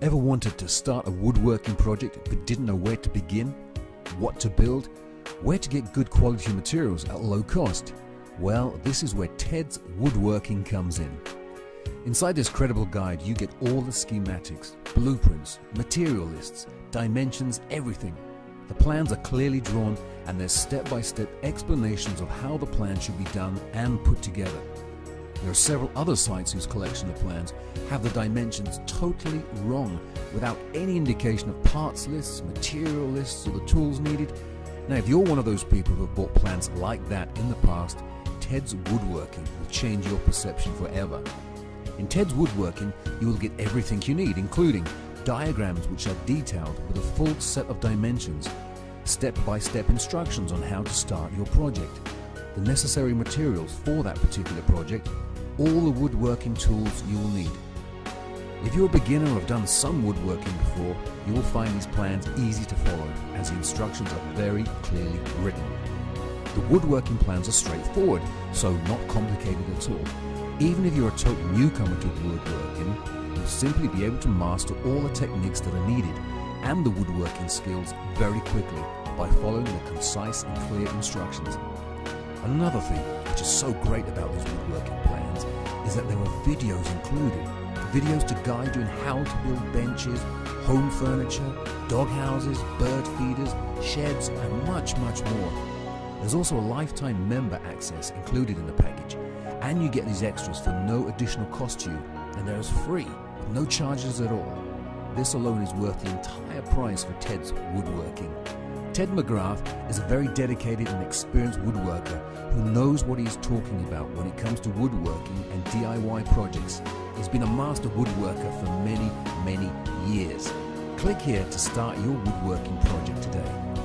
Ever wanted to start a woodworking project but didn't know where to begin? What to build? Where to get good quality materials at low cost? Well, this is where Teds Woodworking comes in. Inside this credible guide, you get all the schematics, blueprints, material lists, dimensions, everything. The plans are clearly drawn and there's step-by-step explanations of how the plan should be done and put together. There are several other sites whose collection of plans have the dimensions totally wrong without any indication of parts lists, material lists, or the tools needed. Now, if you're one of those people who have bought plans like that in the past, Teds Woodworking will change your perception forever. In Teds Woodworking, you will get everything you need, including diagrams which are detailed with a full set of dimensions, step-by-step instructions on how to start your project, the necessary materials for that particular project, all the woodworking tools you will need. If you're a beginner or have done some woodworking before, you will find these plans easy to follow as the instructions are very clearly written. The woodworking plans are straightforward, so not complicated at all. Even if you're a total newcomer to woodworking, you'll simply be able to master all the techniques that are needed and the woodworking skills very quickly by following the concise and clear instructions. And another thing which is so great about these woodworking plans is that there are videos included. Videos to guide you in how to build benches, home furniture, dog houses, bird feeders, sheds, and much, much more. There's also a lifetime member access included in the package, and you get these extras for no additional cost to you, and they're free with no charges at all. This alone is worth the entire price for Teds Woodworking. Ted Mcgrath is a very dedicated and experienced woodworker who knows what he is talking about when it comes to woodworking and DIY projects. He's been a master woodworker for many, many years. Click here to start your woodworking project today.